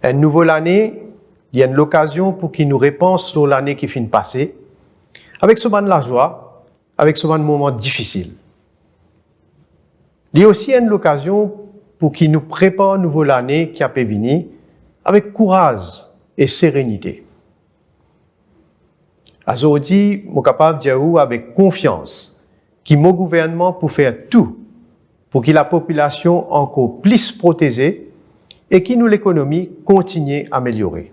Une nouvelle année, il y a une occasion pour qu'il nous réponse sur l'année qui vient de passer, avec ce moment de la joie, avec ce moment difficile. Il y a aussi une occasion pour qu'il nous prépare une nouvelle année qui a pu venir, avec courage et sérénité. Aujourd'hui, je suis capable de dire avec confiance que mon gouvernement peut faire tout pour que la population encore plus protégée et que l'économie continue à améliorer.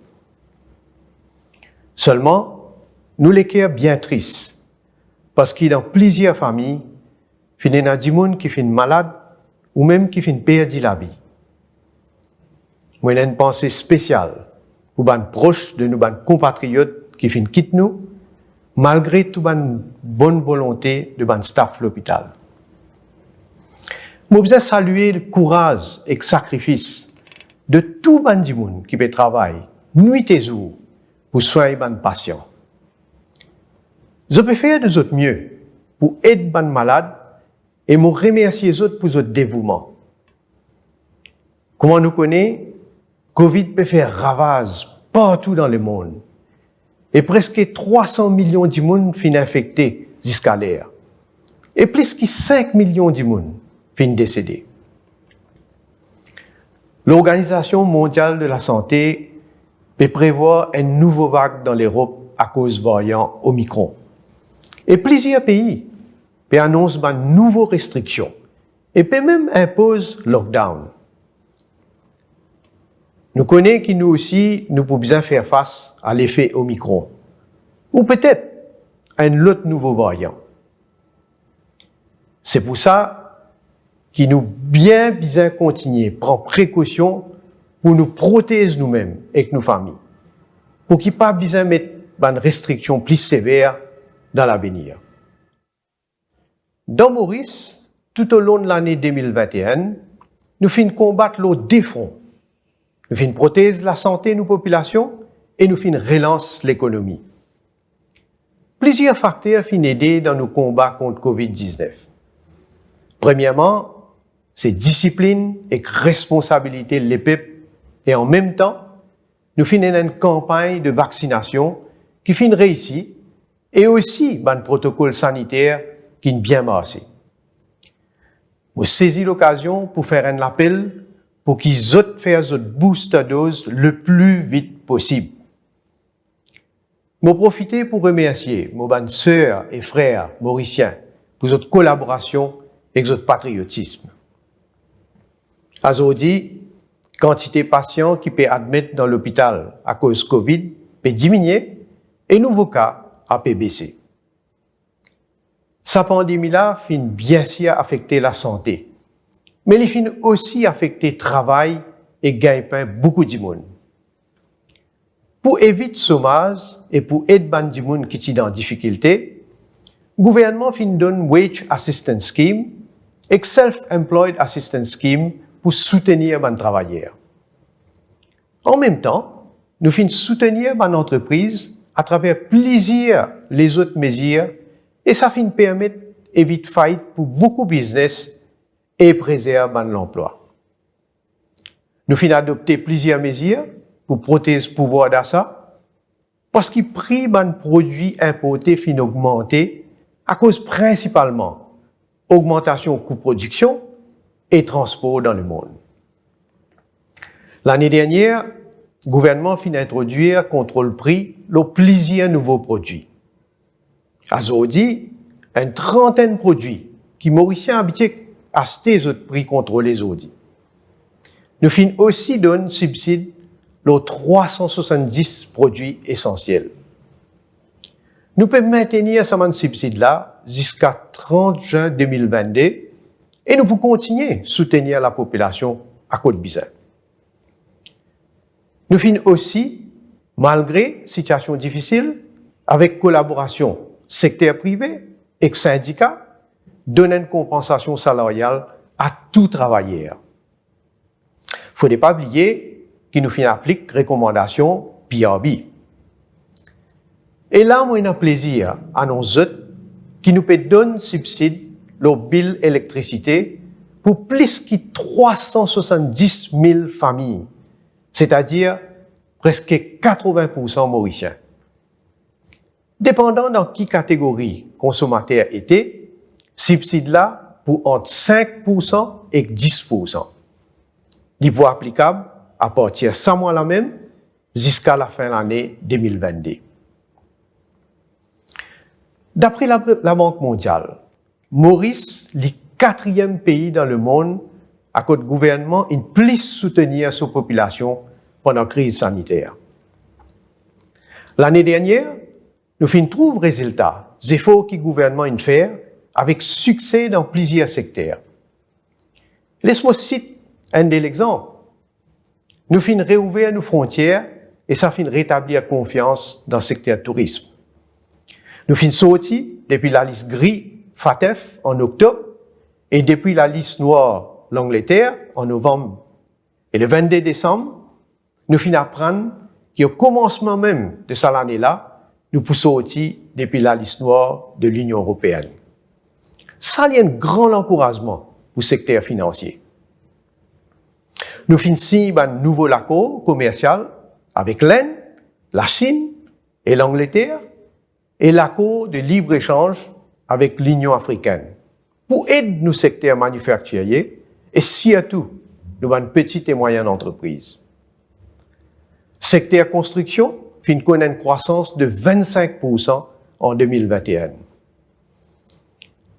Seulement, nous les cœurs bien tristes, parce qu'il y a dans plusieurs familles, il y a des gens qui sont malades ou même qui ont perdu la vie. Moi, j'ai une pensée spéciale pour les proches de nos compatriotes qui quittent nous, malgré toute la bonne volonté de notre staff de l'hôpital. Je veux saluer le courage et le sacrifice de tout le monde qui peut travailler nuit et jour pour soigner les patients. Je peux faire de notre mieux pour aider les malades et me remercier les autres pour leur dévouement. Comment nous connaissons, Covid peut faire ravage partout dans le monde. Et presque 300 millions de monde sont infectés jusqu'à l'heure. Et plus que 5 millions de monde sont décédés. L'Organisation mondiale de la santé peut prévoir une nouvelle vague dans l'Europe à cause du variant Omicron. Et plusieurs pays peut annoncer de nouvelles restrictions et peut même imposer lockdown. Nous connaissons que nous aussi, nous pouvons bien faire face à l'effet Omicron. Ou peut-être à un autre nouveau variant. C'est pour ça que nous bien continuer à prendre précaution pour nous protéger nous-mêmes et nos familles. Pour qu'il n'y ait pas besoin de mettre une restriction plus sévère dans l'avenir. Dans Maurice, tout au long de l'année 2021, nous finissons combattre le défront. Nous finissons protéger la santé de nos populations et nous finissons relancer l'économie. Plusieurs facteurs finissent aider dans nos combats contre COVID-19. Premièrement, c'est discipline et responsabilité de l'EPIP et en même temps, nous finissons une campagne de vaccination qui finit réussie et aussi un protocole sanitaire qui est bien marché. Je saisis l'occasion pour faire un appel pour qu'ils autres fassent une booster dose le plus vite possible. Je profite pour remercier mes sœurs et frères mauriciens pour votre collaboration et votre patriotisme. Aujourd'hui, la quantité de patients qui peuvent admettre dans l'hôpital à cause de Covid peut diminuer et nouveaux cas a pu baisser. Cette pandémie-là finit bien sûr affecter la santé, mais elle finit aussi affecter le travail et gagne beaucoup de monde. Pour éviter le chômage et pour aider les gens qui sont en difficulté, le gouvernement donne Wage Assistance Scheme et Self-Employed Assistance Scheme pour soutenir les travailleurs. En même temps, nous soutenir les entreprises à travers plusieurs les autres mesures et ça permet d'éviter faillite pour beaucoup de business et préserver l'emploi. Nous adopter plusieurs mesures pour protéger le pouvoir d'achat parce que le prix des produits importés finit augmenter à cause principalement augmentation coût de production et transport dans le monde. L'année dernière, le gouvernement a introduit contrôle prix de plusieurs nouveaux produits. Aujourd'hui, une trentaine de produits qui Mauriciens habitués à acheter les autres prix contrôlés aujourd'hui. Nous aussi donner subside aux 370 produits essentiels. Nous pouvons maintenir ce subside-là jusqu'à 30 juin 2022 et nous pouvons continuer à soutenir la population à Côte-Bizet. Nous aussi, malgré la situation difficile, avec collaboration secteur privé et syndicats, donner une compensation salariale à tout travailleur. Il ne faut pas oublier qu'il nous applique recommandation PRB. Et là, moi, j'ai plaisir à nous autres qui nous peut donner subside le bill électricité pour plus de 370 000 familles. c'est-à-dire presque 80% mauriciens. Dépendant dans quelle catégorie consommateur était, subside là pour entre 5% et 10%. Il peut applicable à partir de 100 mois la même jusqu'à la fin de l'année 2022. D'après la Banque mondiale, Maurice est le 4e pays dans le monde à cause du gouvernement il plus soutenir sa population pendant la crise sanitaire. L'année dernière, nous avons trouvé résultat des efforts que le gouvernement a fait avec succès dans plusieurs secteurs. Laisse-moi citer un des exemples. Nous avons réouvert nos frontières et ça a rétablir la confiance dans le secteur tourisme. Nous avons sorti depuis la liste grise FATF en octobre et depuis la liste noire l'Angleterre en novembre. Et le 22 décembre, nous avons appris qu'au commencement même de cette année-là, nous pouvons sortir depuis la liste noire de l'Union européenne. Ça a un grand encouragement pour le secteur financier. Nous finissons un nouveau accord commercial avec l'Inde, la Chine et l'Angleterre et l'accord de libre-échange avec l'Union africaine pour aider nos secteurs manufacturiers et surtout nos petites et moyennes entreprises. Secteur construction connaît une croissance de 25% en 2021.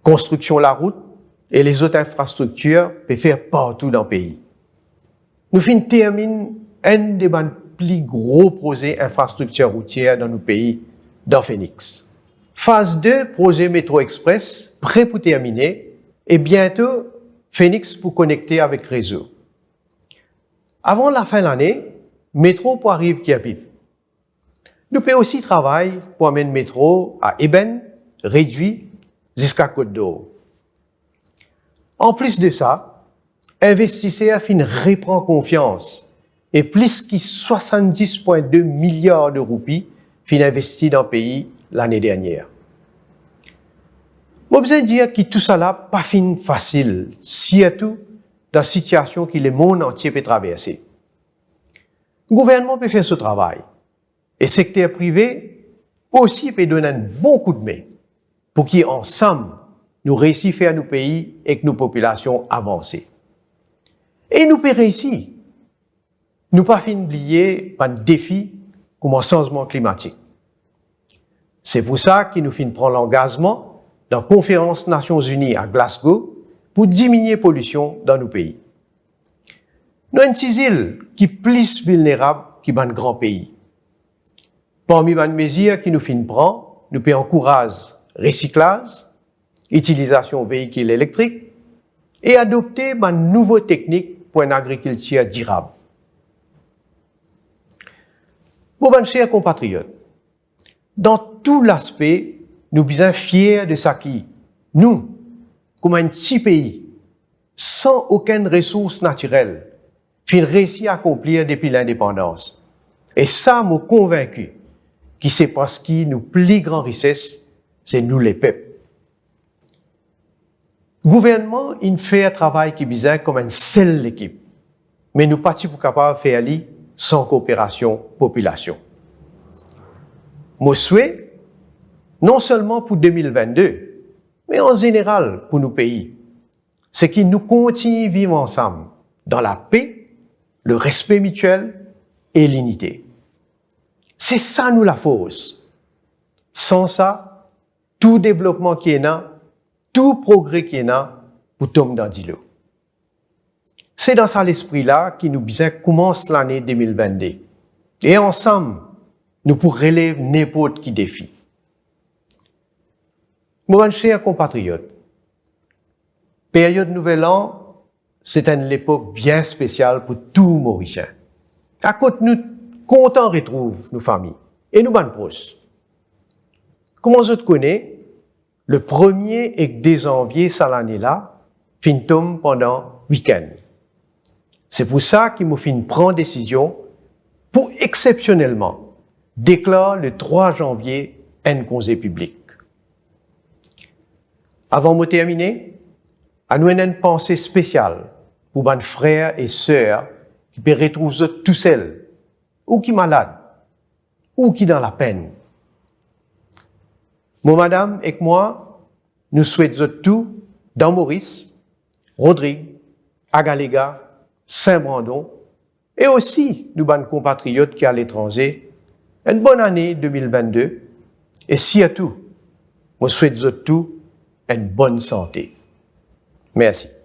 Construction la route et les autres infrastructures peuvent faire partout dans le pays. Nous terminons un des plus gros projets infrastructures routières dans nos pays, dans Phoenix. Phase 2, projet Métro Express, prêt pour terminer, et bientôt, Phoenix pour connecter avec réseau. Avant la fin de l'année, Métro pour arriver qui a pipe. Nous pouvons aussi travailler pour amener le métro à Eben, Réduit, jusqu'à Côte-d'Or. En plus de ça, investisseurs reprend confiance et plus de 70,2 milliards de roupies investis dans le pays l'année dernière. Je besoin de dire que tout ça là pas facile, surtout dans la situation que le monde entier peut traverser. Le gouvernement peut faire ce travail et le secteur privé aussi peut donner un bon coup de main pour qu'ensemble nous réussissions à faire nos pays et que nos populations avancent. Et nous pouvons réussir. Nous ne pouvons pas oublier un défi comme le changement climatique. C'est pour ça que nous prenons l'engagement dans la conférence Nations Unies à Glasgow pour diminuer la pollution dans nos pays. Nous avons une île qui est plus vulnérable que les grands pays. Parmi les mesures que nous prenons, nous pouvons encourager le recyclage, l'utilisation de véhicules électriques et adopter de nouvelles techniques pour une agriculture durable. Pour mes chers compatriotes, dans tout l'aspect, nous sommes fiers de ce qui, nous, comme un petit pays, sans aucune ressource naturelle, avons réussi à accomplir depuis l'indépendance. Et ça m'a convaincu que c'est parce que nos plus grandes richesses, c'est nous les peuples. Le gouvernement, il fait un travail qui est bien comme une seule équipe. Mais nous ne sommes pas capables de faire sans coopération population. Mon souhait, non seulement pour 2022, mais en général pour nos pays, c'est que nous continuons à vivre ensemble dans la paix, le respect mutuel et l'unité. C'est ça nous la force. Sans ça, tout développement qui est là, tout progrès qui est là, pour tomber dans l'îlot. C'est dans ça l'esprit-là que nous commençons l'année 2022. Et ensemble, nous pourrons relever n'importe qui défi. Mes chers compatriotes, période Nouvel An, c'est une époque bien spéciale pour tous Mauriciens. À côté nous, contents retrouver nos familles et nos bonnes proches. Comme vous connaissez, le 1er et 2 janvier, cette année-là, tombe pendant le week-end. C'est pour ça qu'il m'a fait prendre décision pour exceptionnellement déclarer le 3 janvier un congé public. Avant de terminer, à nous une pensée spéciale pour mes frères et sœurs qui peut retrouver tout seul, ou qui malade, ou qui dans la peine. Mon madame et moi, nous souhaitons tout dans Maurice, Rodrigue, Agaléga, Saint-Brandon, et aussi nous bonnes compatriotes qui sont à l'étranger, une bonne année 2022, et surtout, je souhaite tout une bonne santé. Merci.